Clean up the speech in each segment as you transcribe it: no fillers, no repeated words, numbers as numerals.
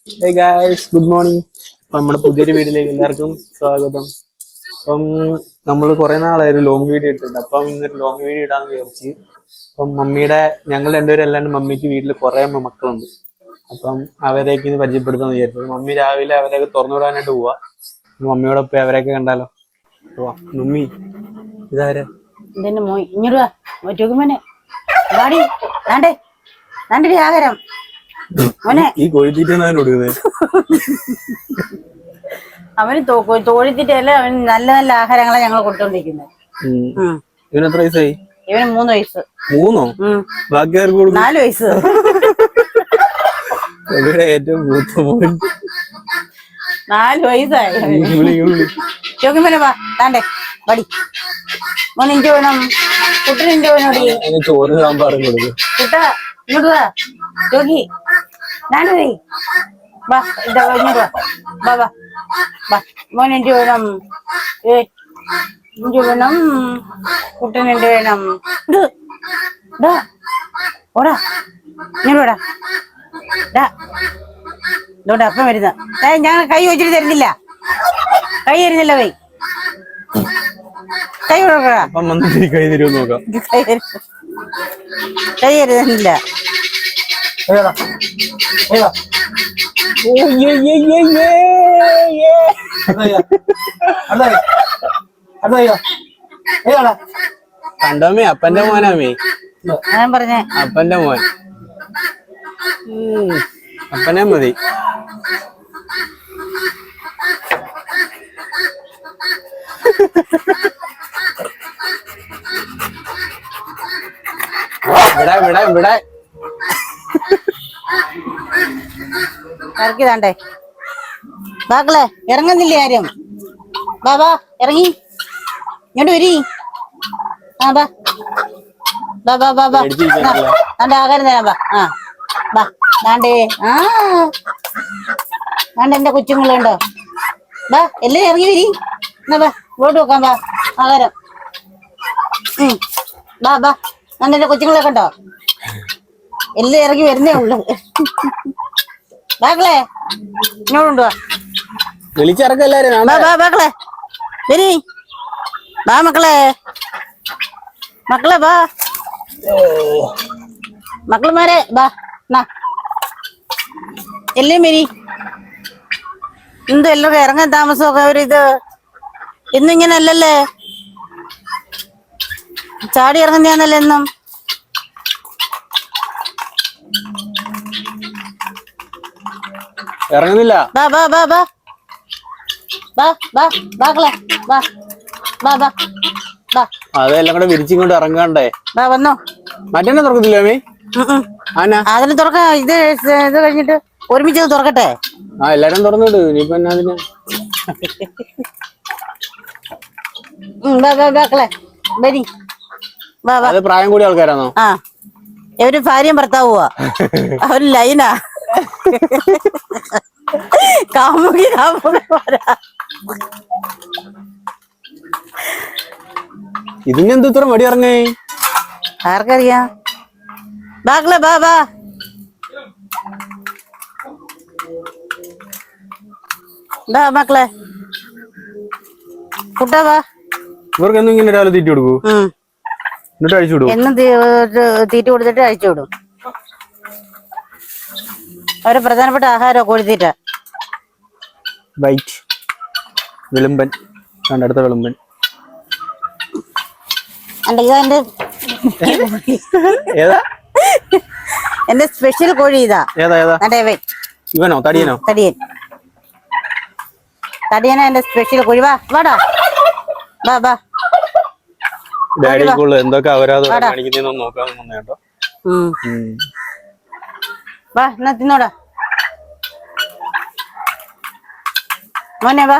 Hey guys, good morning. അപ്പം നമ്മുടെ പുതിയൊരു വീഡിയോയിലേക്ക് എല്ലാവർക്കും സ്വാഗതം. അപ്പം നമ്മൾ കുറെ നാളായി ലോങ് വീഡിയോ ഇട്ടിട്ടുണ്ട്. അപ്പം ഇന്നൊരു ലോങ് വീഡിയോ ഇടാന്ന് വിചാരിച്ച്. അപ്പം ഞങ്ങൾ രണ്ടുപേരും അല്ലാണ്ട് മമ്മിക്ക് വീട്ടിൽ കുറെ മക്കളുണ്ട്. അപ്പം അവരെയൊക്കെ ഇന്ന് പരിചയപ്പെടുത്താന്ന് വിചാരിച്ചു. മമ്മി രാവിലെ അവരെയൊക്കെ തുറന്നു വിടാനായിട്ട് പോവാ. മമ്മിയോടൊപ്പം അവരെയൊക്കെ കണ്ടാലോ? പോവാ. മമ്മി ഇതാരാ? ആഹാരം ഈ കോഴിത്തീറ്റ കൊടുക്കുന്നത്? അവന് തോഴിത്തിട്ടല്ല, അവന് നല്ല നല്ല ആഹാരങ്ങളെ ഞങ്ങൾ കൊടുത്തോണ്ടിരിക്കുന്നത്. ഇവന് എത്ര വയസ്സായി? ഇവന് 3 വയസ്സ്. 3? ബാക്കി 4 വയസ്സ്. ഏറ്റവും മൂത്ത മോൻ 4 വയസ്സായി. ചോക്കുമനെ വാ, താണ്ടേ പടി മോൻ. ഇഞ്ചി വേണം കുട്ടന്, ഇഞ്ചി വേണോടി. ചോറ് സാമ്പാറും കൊടുക്കും. കുട്ട ഇങ്ങോട്ട് വാ, ചോക്കി താണ്ടേ വാ. ഇങ്ങോട്ട് വാ, വാ വാ. മോൻ ഇഞ്ചി വേണം, ഇഞ്ചി വേണം. കുട്ടന് ഇഞ്ചി വേണം. ഓടാ ഇങ്ങോട്ടാ. ഇതോടെ അപ്പം വരുന്ന ഞങ്ങൾ കൈ വെച്ചിട്ട് തരുന്നില്ല. കൈ തരുന്നില്ല. കൈ കൊടുക്കടാ. കൈ തരുമെന്ന് നോക്കാം. കൈ തരുന്നില്ല. കണ്ടോമേ, അപ്പന്റെ മോനാമേ. ഞാൻ പറഞ്ഞേ അപ്പന്റെ മോൻ. അപ്പനെ മതി. ഇവിടെ ഇറക്കിതാണ്ടേ ബാക്കളെ. ഇറങ്ങുന്നില്ലേ ആരും? ബാബാ ഇറങ്ങി ഇങ്ങോട്ട് വരി. ആ ബാ ബാ ബാ ബാ ബാ. ആണ്ട് ആകാരം തരാം. ബാ ബാ. ദാണ്ടേ ദാണ്ട് എന്റെ കൊച്ചുങ്ങളുണ്ടോ? ബാ എല്ലാരും ഇറങ്ങി വരി. എന്നാ ബാ ഇങ്ങോട്ട് വെക്കാം. ബാ ആകാരം. ബാ ബാ. ദാണ്ട് എന്റെ കൊച്ചുങ്ങളെ കണ്ടോ? എല്ലാം ഇറങ്ങി വരുന്നേ ഉള്ളു. ബാക്കളെ ഇങ്ങോട്ടുണ്ടോ? വിളിച്ചിറക്കല്ലാരും. ബാ ബാക്കളെ വരി. ബാ മക്കളെ, മക്കളെ ബാ. മക്കളുമാരെ ബാ. എല്ലാം വരി. എന്ത് എല്ലാവർക്കും ഇറങ്ങാൻ താമസമൊക്കെ? അവരിത് ഇന്നും ഇങ്ങനെ അല്ലല്ലേ, ചാടി ഇറങ്ങുന്നതാന്നല്ലേ എന്നും. ഇറങ്ങുന്നില്ല. ബാ ബാ ബാ ബാ ബാ ബാ ബാക്കളെ ബാ ബാ ബാ ബാ. അതെല്ലാം കൂടെ വിരിച്ചിങ്ങോട്ട് ഇറങ്ങാണ്ടേ. ബാ വന്നോ. മറ്റന്നെ തുറക്കത്തില്ല അമ്മേ? അതിന് തുറക്ക. ഇത് കഴിഞ്ഞിട്ട് ഒരുമിച്ച് തുറക്കട്ടെ. എല്ലാരും തുറന്നിട്ട് ഇനിയിപ്പോ അതിന്. ബാക്കളെ വരി. അത് പ്രായം കൂടിയ ആൾക്കാരാണോ? ആ, എവര് ഭാര്യയും ഭർത്താവുക. അവര് ലൈനാ. കാമുകി കാമുകന്മാരാ. ഇതിനെന്ത് ഇത്ര മടി ഇറങ്ങേ? ആർക്കറിയാം? ബാക്കളെ ബാ ബാ. ബാ മക്കളെ കുട്ടാ ബാ. ഇവർക്ക് എന്നും ഇങ്ങനെ രാവിലെ തീറ്റ കൊടുക്കൂ? എന്നിട്ട് അഴിച്ചു വിടും? എന്നും തീറ്റ കൊടുത്തിട്ട് അഴിച്ചു വിടും. അവരെ പ്രധാനപ്പെട്ട ആഹാരം കോഴിത്തീറ്റ. ബൈറ്റ് വിളുമ്പൻ. അടുത്ത വിളുമ്പൻ. എന്റെ സ്പെഷ്യൽ കോഴി ഇതാ. ഇവനോ? തടിയനോ? തടിയനാ എന്റെ സ്പെഷ്യൽ കോഴി. വാ വാടാ ബാ ബാ. എന്തൊക്കെ അവരാധം കാണിക്കുന്നതെന്ന് നോക്കാൻ കേട്ടോ. വാ എന്നാ തിന്നോടാ മോനെ. വാ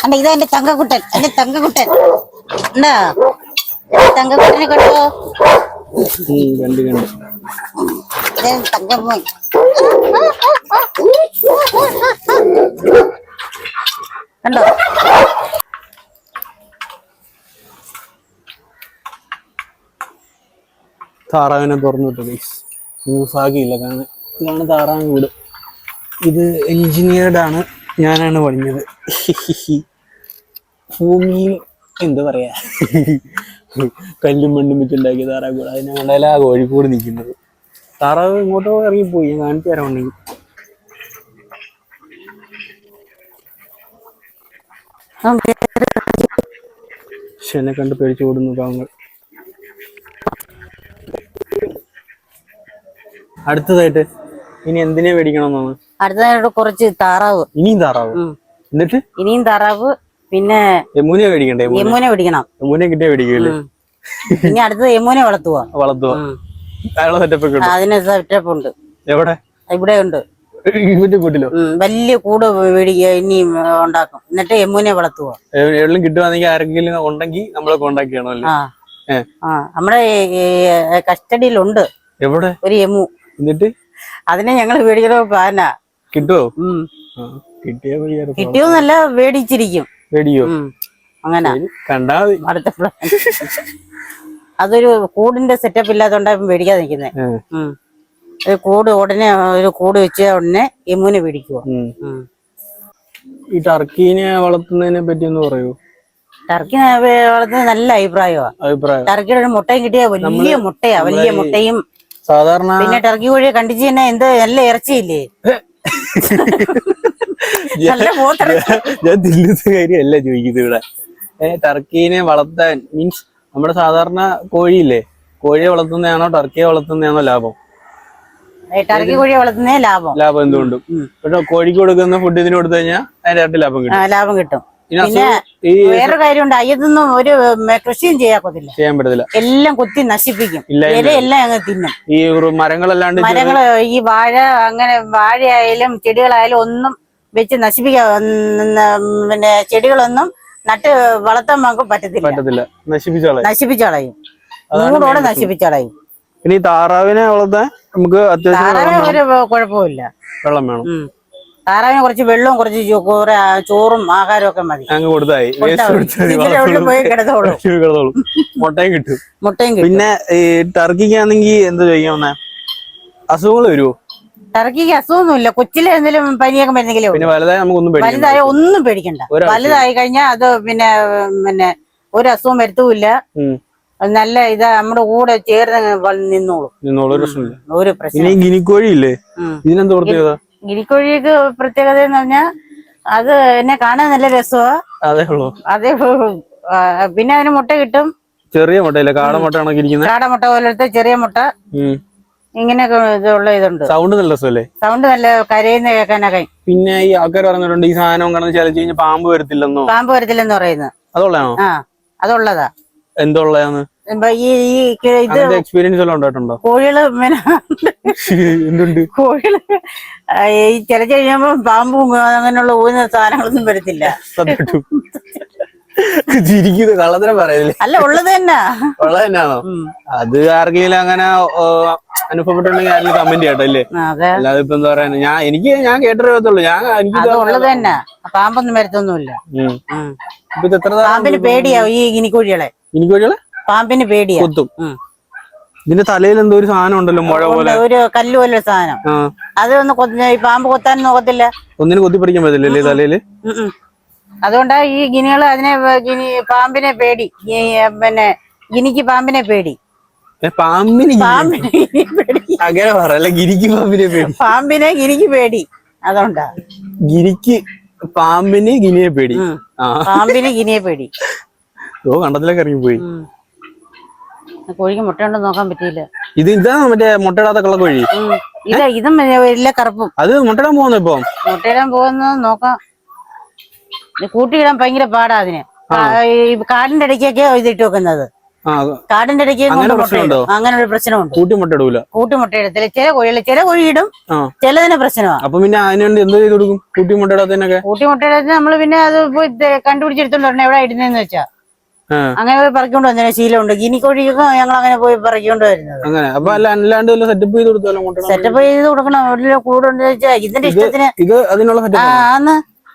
അണ്ട. ഇതാ എന്റെ തങ്കക്കുട്ടൻ. എന്റെ തങ്കക്കുട്ടൻ എന്താ? തങ്കക്കുട്ടനെ കണ്ടോ? തങ്കമ്മ കണ്ടോ? താറാവിനെ തുറന്നിട്ട് ന്യൂസാക്കിയില്ല. കാരണം ഇതാണ് താറാവ് കൂട്. ഇത് എഞ്ചിനീയർഡ് ആണ്, ഞാനാണ് പണിഞ്ഞത്. ഭൂമിയിൽ എന്താ പറയാ, കല്ലും മണ്ണും വെച്ചുണ്ടാക്കിയ താറാവ് കൂട്. അതിനെ കണ്ടാല ആ കോഴിക്കോട് നിൽക്കുന്നത്. താറാവ് ഇങ്ങോട്ടോ ഇറങ്ങിപ്പോയി, ഞാൻ കാണിച്ചു തരാൻ ഉണ്ടെങ്കിൽ. പക്ഷെ എന്നെ കണ്ട് പേടിച്ചു ഓടുന്നു പാവങ്ങൾ. അടുത്തതായിട്ട് ഇനി എന്തിനെ മേടിക്കണമെന്നാണ്? അടുത്തതായിട്ട് കുറച്ച് താറാവ്. ഇനിയും താറാവ്? എന്നിട്ട് ഇനിയും താറാവ്, പിന്നെ യമുനെ മേടിക്കണ്ടേ? യമുനെ പിടിക്കണം. യമുനെ കിട്ടിയാ മേടിക്കില്ലേ? ഇനി അടുത്തത് യമുനെ വളർത്തുക. അയാളെ സെറ്റപ്പ് ഒക്കെ അതിന് സെറ്റപ്പ് ഉണ്ട്. എവിടെ? ഇവിടെ ഉണ്ട്. ഇവന്റെ കൂട്ടിലോ? വലിയ കൂട് മേടിക്കുക, ഇനി ഉണ്ടാക്കും. എന്നിട്ട് യമുനെ വളർത്തുക. എവിടെയും കിട്ടുവാണെങ്കിൽ ആരെങ്കിലും ഉണ്ടെങ്കിൽ നമ്മളെ കോണ്ടാക്ട് ചെയ്യണമല്ലോ. നമ്മുടെ കസ്റ്റഡിയിലുണ്ട്. എവിടെ? ഒരു യമു. എന്നിട്ട് അതിനെ ഞങ്ങൾ മേടിക്കണോ പ്ലാനാ. കിട്ടുവോ? കിട്ടിയോന്നല്ല, മേടിച്ചിരിക്കും. മേടിയോ? അങ്ങനെ കണ്ടാ അടുത്ത പ്ലാൻ. അതൊരു കൂടിന്റെ സെറ്റപ്പ് ഇല്ലാത്തോണ്ടാ മേടിക്കാതെ നിൽക്കുന്നത്. ഒരു കൂട് ഉടനെ, ഒരു കൂട് വെച്ച ഉടനെ യമുനെ മേടിക്കുക. ഈ ടർക്കീനെ വളർത്തുന്നതിനെ പറ്റി ഒന്ന് പറയൂ. ടർക്കി വളർത്തുന്നത് നല്ല അഭിപ്രായമാണ്. ടർക്കിയുടെ ഒരു മുട്ടയും കിട്ടിയ വലിയ മുട്ടയാ, വലിയ മുട്ടയും. സാധാരണ പിന്നെ ടർക്കി കോഴിയെ കണ്ടിച്ച് തന്നെ എന്ത് നല്ല ഇറച്ചിയില്ലേ. നല്ല ഞാൻ തിന്നുന്ന കാര്യമല്ല ചോദിക്കുന്നത് ഇവിടെ. ടർക്കീനെ വളർത്താൻ മീൻസ് നമ്മുടെ സാധാരണ കോഴിയില്ലേ, കോഴിയെ വളർത്തുന്നതാണോ ടർക്കിയെ വളർത്തുന്നതാണോ ലാഭം? ടർക്കി കോഴിയെ വളർത്തുന്നേ ലാഭം. ലാഭം എന്തുകൊണ്ടും. പക്ഷെ കോഴിക്ക് കൊടുക്കുന്ന ഫുഡ് ഇതിന് കൊടുത്തു കഴിഞ്ഞാൽ അതിന്റെ ലാഭം കിട്ടും. ലാഭം കിട്ടും. പിന്നെ വേറൊരു കാര്യമുണ്ട്, അയ്യതൊന്നും ഒരു കൃഷിയും ചെയ്യാൻ പറ്റത്തില്ല. എല്ലാം കുത്തി നശിപ്പിക്കും. ഇലയെല്ലാം അങ്ങ് തിന്നും. ഈ മരങ്ങളല്ലാണ്ട് മരങ്ങള്, ഈ വാഴ, അങ്ങനെ വാഴയായാലും ചെടികളായാലും ഒന്നും വെച്ച് നശിപ്പിക്കാൻ, പിന്നെ ചെടികളൊന്നും നട്ട് വളർത്താൻ നമുക്ക് പറ്റത്തില്ല. നശിപ്പിച്ചളയും. മൂടോടെ നശിപ്പിച്ചളയും. ഇനി താറാവിനെ വളർത്താൻ നമുക്ക് താറാവിന് ഒരു കുഴപ്പമില്ല. വെള്ളം വേണം. താറാവിന് കുറച്ച് വെള്ളവും കുറച്ച് ചോറും ആഹാരവും ഒക്കെ മതി. അങ്ങ് കൊടുത്തായി പോയി കിടന്നോളൂ. മുട്ടയും കിട്ടും. കിട്ടും. പിന്നെ ഈ ടർക്കിക്കാണെങ്കിൽ എന്താ ചോദിക്കാൻ, അസുഖങ്ങൾ വരുമോ? ടർക്കിക്ക് അസുഖമൊന്നുമില്ല. കൊച്ചിലെ എന്തെങ്കിലും പനിയൊക്കെ വരുന്നെങ്കിലും. പിന്നെ വലുതായ നമുക്കൊന്നും വലുതായ ഒന്നും പേടിക്കണ്ട. വലുതായി കഴിഞ്ഞാൽ അത് പിന്നെ ഒരു അസുഖം വരുത്തുമില്ല. നല്ല ഇതാ നമ്മുടെ കൂടെ ചേർന്ന് നിന്നോളൂ. ഒരു പ്രശ്നം. ഗിനിക്കോഴിയില്ലേ, ഇതിനെന്താ പ്രത്യേകത? ഗിനിക്കോഴിക്ക് പ്രത്യേകത എന്ന് പറഞ്ഞാൽ അത് എന്നെ കാണാൻ നല്ല രസമാ. അതേ. പിന്നെ അതിന് മുട്ട കിട്ടും. ചെറിയ മുട്ടയില്ല, കാടമുട്ട കണക്കിരിക്കുന്നത്. കാടമുട്ട പോലത്തെ ചെറിയ മുട്ട. ഇങ്ങനെയൊക്കെ ഇതുണ്ട്. സൗണ്ട് നല്ല രസമല്ലേ? സൗണ്ട് നല്ല കരയുന്ന കേൾക്കാനൊക്കെ. പിന്നെ ഈ ആൾക്കാർ പറഞ്ഞിട്ടുണ്ട് ഈ സാധനം കിടന്ന് ചലിച്ചു കഴിഞ്ഞാൽ പാമ്പ് വരത്തില്ലെന്നോ? പാമ്പ് വരത്തില്ലെന്ന് പറയുന്നത് അതുള്ളതാണോ? അതുള്ളതാ. എന്തുള്ളതാന്ന് എക്സ്പീരിയൻസ് എല്ലാം ഉണ്ടായിട്ടുണ്ടോ? കോഴികള് എന്തുണ്ട്? കോഴികള് ഈ ചിലച്ച് കഴിയുമ്പോ പാമ്പും അങ്ങനെയുള്ള ഊന്ന സാധനങ്ങളൊന്നും വരത്തില്ല. കള്ളത്തരം പറയല്ലേ? അല്ല, ഉള്ളത് തന്നെ. ഉള്ളത് തന്നെയാണോ? അത് ആർക്കെങ്കിലും അങ്ങനെ അനുഭവപ്പെട്ടുണ്ടെങ്കിൽ ആരെങ്കിലും കമന്റ് ചെയ്യട്ടോ അല്ലേ? അല്ലാതെ ഇപ്പൊ എന്താ പറയാ, ഞാൻ കേട്ടിട്ടുള്ളൂ. ഉള്ളത് തന്നെ. പാമ്പൊന്നും വരത്തൊന്നുമില്ല. പാമ്പിന് പേടിയാവും ഈ ഗിനിക്കോഴികളെ. പാമ്പിന് പേടിയാ. കൊത്തും. ഇതിന്റെ തലയിൽ എന്തോ ഒരു സാധനം ഉണ്ടല്ലോ, മുഴ പോലെ, ഒരു കല്ല് പോലെ സാധനം. അതൊന്ന് ഈ പാമ്പ് കൊത്താൻ നോക്കത്തില്ല. ഒന്നിനും കൊത്തിപ്പറിക്കാൻ പറ്റില്ലല്ലേ തലയില്? അതുകൊണ്ടാ ഈ ഗിനികള് അതിനെ പാമ്പിനെ പേടി. പിന്നെ ഗിനിക്ക് പാമ്പിനെ പേടി. പാമ്പിന് അങ്ങനെ പറയല്ല, ഗിരിക്ക് പാമ്പിനെ പേടി. പാമ്പിനെ ഗിനിക്ക് പേടി. അതുകൊണ്ടാ ഗിരിക്ക് പാമ്പിന് ഗിനിയെ പേടി. പാമ്പിന് ഗിനിയെ പേടി. കണ്ടത്തിലൊക്കെ ഇറങ്ങിപ്പോയി. കോഴിക്ക് മുട്ടയുണ്ടോ നോക്കാൻ പറ്റിയില്ല. ഇതാ മറ്റേ മുട്ടയിടാത്ത കള്ളക്കോഴി. ഇതും എല്ലാ കറുപ്പും. അത് മുട്ടയിടാൻ പോകുന്നു. ഇപ്പൊ മുട്ടയിടാൻ പോകുന്നത് നോക്കാം. കൂട്ടിയിടാൻ ഭയങ്കര പാടാ അതിന്. കാടിന്റെ ഇടയ്ക്കൊക്കെ ഇതിട്ട് വെക്കുന്നത്. കാടിന്റെ ഇടയ്ക്ക് അങ്ങനെ ഒരു പ്രശ്നമുണ്ട്. കൂട്ടിമുട്ടയിടത്തില്ല. ചില കോഴിയിടും, ചിലതിന് പ്രശ്നമാണ്. അപ്പൊ പിന്നെ അതിനുവേണ്ടി എന്ത് ചെയ്ത് കൊടുക്കും? കൂട്ടിമുട്ടയിടത്തിന് നമ്മള് പിന്നെ അത് കണ്ടുപിടിച്ചെടുത്തോണ്ട് പറഞ്ഞ എവിടെ ഇടുന്നതെന്ന് വെച്ചാ അങ്ങനെ പോയി പറിക്കൊണ്ട് വന്നതിന് ശീലമുണ്ട്. ഗിനിക്കോഴിയൊക്കെ ഞങ്ങൾ അങ്ങനെ പോയി പറിക്കൊണ്ട് വരുന്നത്. സെറ്റപ്പ് ചെയ്ത് കൊടുക്കണം. കൂടുണ്ട് വെച്ചാൽ ഇതിന്റെ ഇഷ്ടത്തിന്.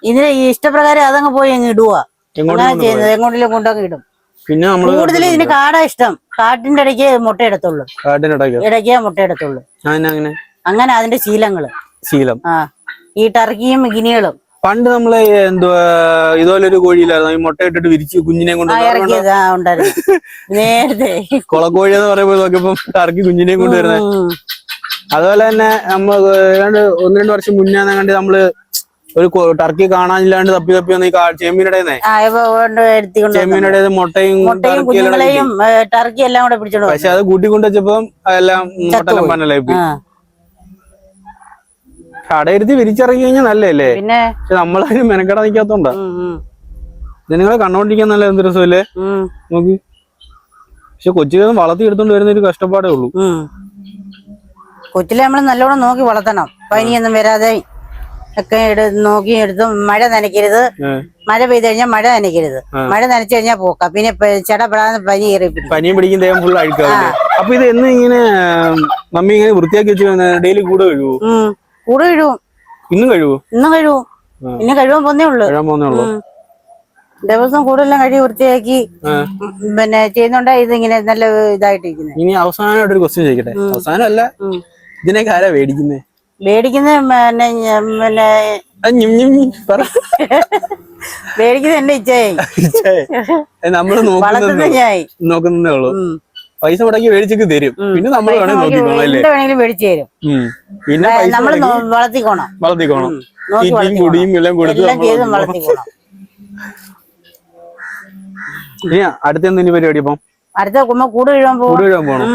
ഇതിന്റെ ഇഷ്ടപ്രകാരം അതങ്ങ് പോയി അങ്ങ് ഇടുക. അങ്ങനെ ചെയ്യുന്നത് എങ്ങോട്ടെങ്കിലും കൊണ്ടൊക്കെ ഇടും. പിന്നെ നമ്മള് കൂടുതൽ ഇതിന് കാടാ ഇഷ്ടം. കാട്ടിന്റെ ഇടയ്ക്ക് മുട്ടയിടത്തുള്ളൂ. കാട്ടിനിടയ്ക്ക് ഇടയ്ക്ക് മുട്ടയിടത്തുള്ളൂ. അങ്ങനെ അങ്ങനെ അതിന്റെ ശീലങ്ങള്. ശീലം. ഈ ടർക്കിയും ഗിനികളും പണ്ട് നമ്മള് എന്തുവാ ഇതുപോലൊരു കോഴിയിലായിരുന്നു ഈ മുട്ട ഇട്ടിട്ട് വിരിച്ച് കുഞ്ഞിനെ കൊണ്ട് ഇറക്കിയത് ഉണ്ടായിരുന്നു നേരത്തെ. കുളക്കോഴി എന്ന് പറയുമ്പോൾ നോക്കിയപ്പോ ടർക്കി കുഞ്ഞിനെ കൊണ്ടുവരുന്നത്. അതുപോലെ തന്നെ നമ്മൾ ഏതാണ്ട് 1-2 വർഷം മുന്നേ കണ്ട് നമ്മള് ഒരു ടർക്കി കാണാനില്ലാണ്ട് തപ്പി വന്ന് ചെമ്മീനിടേന്നേ ചെമ്മീനിടേ മുട്ടയും കുഞ്ഞുങ്ങളെയും ടർക്കി എല്ലാം കൂടെ പിടിച്ചോണ്ട്. പക്ഷെ അത് കൂട്ടിക്കൊണ്ട് വെച്ചപ്പോ എല്ലാം മുട്ടെല്ലാം പന്നലായി പോയി. കടയിരുത്തി വിരിച്ചിറങ്ങി കഴിഞ്ഞാൽ നല്ലല്ലേ. പിന്നെ നമ്മളതിന് മെനക്കെടാൻ നിൽക്കാത്തോണ്ടാ. ജനങ്ങളെ കണ്ടോണ്ടിരിക്കാൻ നല്ല എന്ത് രസമല്ലേ നോക്കി. പക്ഷെ കൊച്ചിലൊന്നും വളർത്തി എടുത്തോണ്ട് വരുന്ന ഒരു കഷ്ടപ്പാടേ ഉള്ളൂ. കൊച്ചിലെ നമ്മള് നല്ലോണം നോക്കി വളർത്തണം. പനിയൊന്നും വരാതെ ഒക്കെ നോക്കി എടുത്ത്. മഴ നനയ്ക്കരുത്. മഴ പെയ്ത് കഴിഞ്ഞാൽ മഴ നനയ്ക്കരുത്. മഴ നനച്ചു കഴിഞ്ഞാൽ പോക്കാം. പിന്നെ ചെടപ്പെടാതെ പനി കയറി പനിയും പിടിക്കും. ദേഹം ഫുൾ അഴുക്കാവില്ലേ. അപ്പൊ ഇത് എന്ന് ഇങ്ങനെ മമ്മി ഇങ്ങനെ വൃത്തിയാക്കി വെച്ച് ഡെയിലി കൂടെ കഴുകുവോ? കൂടെ കഴുകും. ഇന്നും കഴുകും. ഇന്ന് കഴുകാൻ പോന്നേ ഉള്ളു. ദിവസം കൂടുതലും കഴുകി വൃത്തിയാക്കി പിന്നെ ചെയ്യുന്നുണ്ടാ ഇതിങ്ങനെ നല്ല ഇതായിട്ടിരിക്കുന്നത്. ഇനി അവസാനമായിട്ട് ഒരു ക്വസ്റ്റ്യൻ ചോദിക്കട്ടെ. അവസാനമല്ല, ഇതിനൊക്കെ ആരാ മേടിക്കുന്നേ? മേടിക്കുന്നത് എന്റെ ഇച്ഛയായി. നമ്മള് നോക്കുന്നേ ഉള്ളൂ. പൈസ മുടക്കി മേടിച്ചൊക്കെ തരും. പിന്നെ നമ്മൾ വേണമെങ്കിലും മേടിച്ചു തരും. പിന്നെ നമ്മള് വളർത്തിക്കോണം. കുടിയും എല്ലാം കൊടുത്ത് വളർത്തിക്കോണം. അടുത്ത എന്തിനു പരിപാടി? ഇപ്പം അടുത്ത കൂട് കഴുകാൻ പോണം.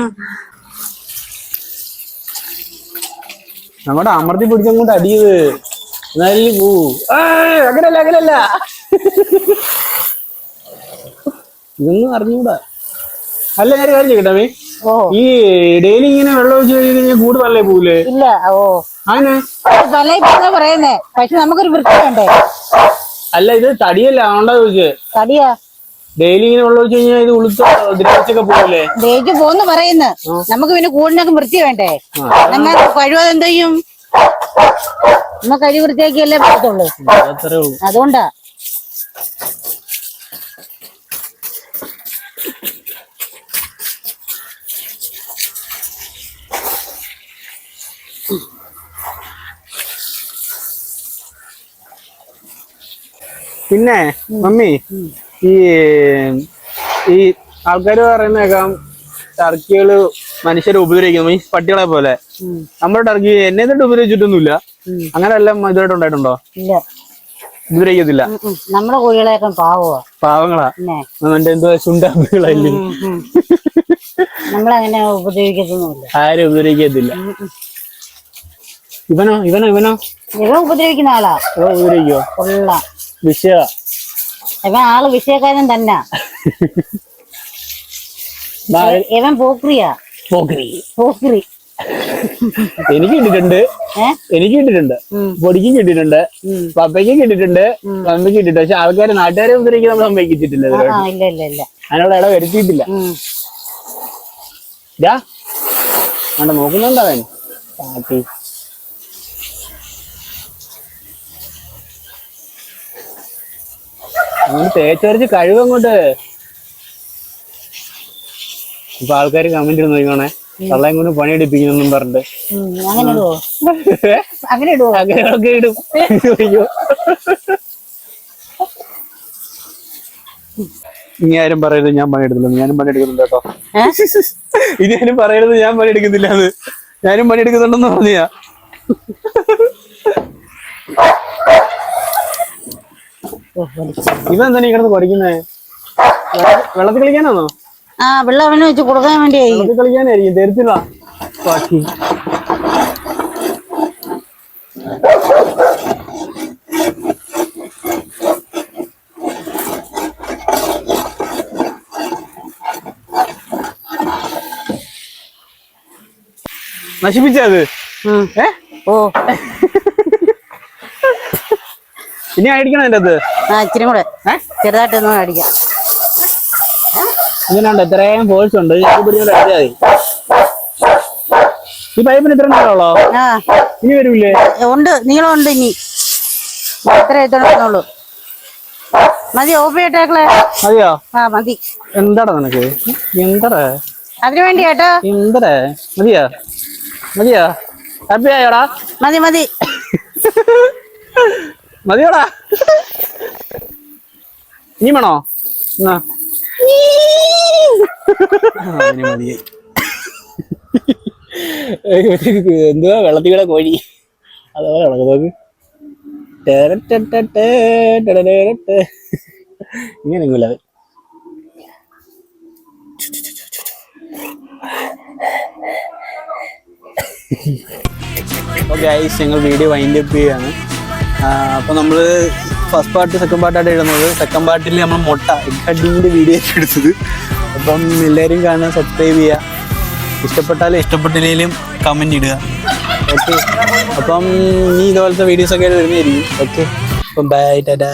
നമ്മുടെ അമർത്തി പിടിച്ചങ്ങോട്ട് അടിയത് അങ്ങനല്ല ഇതൊന്നും അറിഞ്ഞൂടാ. അല്ല ഞാൻ കാര്യം ചെയ്യട്ടെ, ഈ ഡെയിലി ഇങ്ങനെ വെള്ളം ഒഴിച്ച് കഴിഞ്ഞാൽ കൂട് തള്ളേ പോവില്ലേ? ഇല്ല. പറയുന്നേ. പക്ഷെ നമുക്കൊരു വൃത്തി വേണ്ടേ? അല്ല ഇത് തടിയല്ല, ആണ്ടാ ചോദിച്ചേ. തടിയാ. ഡെയിലി ഇങ്ങനെ വെള്ളം ഒഴിച്ച് കഴിഞ്ഞാൽ ഇത് ഉളുത്ത ദ്രവിച്ചൊക്കെ പോവില്ലേ? ദ്രവിച്ച് പോന്ന് പറയുന്നു. നമുക്ക് പിന്നെ കൂടിനൊക്കെ വൃത്തി വേണ്ടേ? നമ്മൾ കഴിവാതെ എന്ത് ചെയ്യും? നമ്മ കഴി വൃത്തിയാക്കിയല്ലേ പറ്റത്തുള്ളൂ. അതുകൊണ്ടാ. പിന്നെ മമ്മി, ഈ ആൾക്കാര് പറയുന്നേക്കാം ടർക്കികള് മനുഷ്യരെ ഉപദ്രവിക്കുന്നു, മീൻസ് പട്ടികളെ പോലെ. നമ്മുടെ ടർക്കി എന്നെ തൊട്ട് ഉപദ്രവിച്ചിട്ടൊന്നുമില്ല. അങ്ങനെ എല്ലാം ഇതുമായിട്ട് ഉണ്ടായിട്ടുണ്ടോ? ഇല്ല, ഉപദ്രവിക്കത്തില്ല. നമ്മുടെ കോഴികളെയൊക്കെ പാവങ്ങളാ. എന്തോ ചുണ്ടാപ്പികളല്ലേ. നമ്മളങ്ങനെ ഉപദ്രവിക്കത്തൊന്നുമില്ല. ആരും ഉപദ്രവിക്കത്തില്ല. ഇവനോ ഇവൻ ഉപദ്രവിക്കുന്ന ആളാ. ഉപദ്രവിക്കോ? വിഷയ ഇവൻ ആള് വിഷയക്കാരൻ തന്നെ. ഇവൻ പോക്രിയാ. പോക്രി എനിക്ക് കിട്ടിയിട്ടുണ്ട്. പൊടിക്കും കിട്ടിയിട്ടുണ്ട്, പപ്പയ്ക്കും കിട്ടിയിട്ടുണ്ട്, മമ്മിക്ക് കിട്ടിയിട്ടുണ്ട്. പക്ഷെ ആൾക്കാര് നാട്ടുകാരെ ഉപദ്രവിക്കാൻ നമ്മൾ സമ്മതിച്ചിട്ടില്ല. അതിനോട് ഇട വരുത്തിയിട്ടില്ല. നോക്കുന്നുണ്ടവൻ പാട്ടി. അങ്ങനെ തേച്ചരച്ച് കഴിവങ്ങോട്ട്. ഇപ്പൊ ആൾക്കാര് കമന്റ് ഇടുന്നു, നോക്കണേ തള്ളയും കൊണ്ട് പണിയെടുപ്പിക്കുന്നെന്നും പറഞ്ഞിട്ട്. അങ്ങനെയൊക്കെ ഇടും. ഇനി ആരും പറയരുത് ഞാൻ പണിയെടുത്തില്ല. ഞാനും പണിയെടുക്കുന്നുണ്ട് കേട്ടോ. ഇനി ആരും പറയരുത് ഞാൻ പണിയെടുക്കുന്നില്ല. ഞാനും പണിയെടുക്കുന്നുണ്ടെന്ന് പറഞ്ഞാ. ഇവൻ തന്നെ കിടന്ന് പഠിക്കുന്നേ? വെള്ളത്തിൽ കളിക്കാനാണോ? വെള്ളം അവനെ വെച്ച് കൊടുക്കാൻ വേണ്ടിയായി. വെള്ളത്തിൽ കളിക്കാനായിരിക്കും. തരത്തില്ല. ബാക്കി നശിപ്പിച്ചത്. ഇനി അടിക്കണം അതിന്റെ അത്. ഇച്ചിരി കൂടെ ചെറുതായിട്ടൊന്നും അടിക്കാം. ഇങ്ങനെയുണ്ട്, ഇത്രയും ഫോഴ്സ് ഉണ്ട്. അടിച്ചാൽ ഈ പൈപ്പിന് ഇത്ര നീളമുള്ളോ? ഇനി വരൂലേ? ഉണ്ട്, നീളമുണ്ട്. ഇനി എത്ര എത്തണുള്ളൂ. മതി ഓഫ് ചെയ്യട്ടേക്കളെ. മതിയോ? ആ മതി. എന്താടാ നിനക്ക്? എന്താടാ അതിനു വേണ്ടി കേട്ടോ. എന്തടാ? മതിയോ? മതിയോ? ഹാപ്പി ആയോടാ? മതി മതി. മതിയോടാ? ഇനി വേണോ? മതി. എന്തുവാ വെള്ളത്തിൽ കൂടെ കോഴി അതുപോലെ കിടക്കുന്നത്. ഇങ്ങനെയെങ്കില ഗൈസ് ഞങ്ങൾ വീഡിയോ വൈൻഡ് അപ്പ് ചെയ്യാണ്. അപ്പോൾ നമ്മൾ ഫസ്റ്റ് പാർട്ട് സെക്കൻഡ് പാർട്ടായിട്ട് ഇടുന്നത്. സെക്കൻഡ് പാർട്ടിൽ നമ്മൾ മുട്ട എഗ്ഗഡിങ്ങിൻ്റെ വീഡിയോ ഒക്കെ എടുത്തത്. അപ്പം എല്ലാവരും കാണുക, സബ്സ്ക്രൈബ് ചെയ്യുക. ഇഷ്ടപ്പെട്ടാലും ഇഷ്ടപ്പെട്ടില്ലെങ്കിലും കമൻറ്റ് ഇടുക. ഓക്കെ, അപ്പം ഇനി ഇതുപോലത്തെ വീഡിയോസൊക്കെ ആയിട്ട് വരുന്നതായിരിക്കും. ഓക്കെ, അപ്പം ബൈ ടാറ്റാ.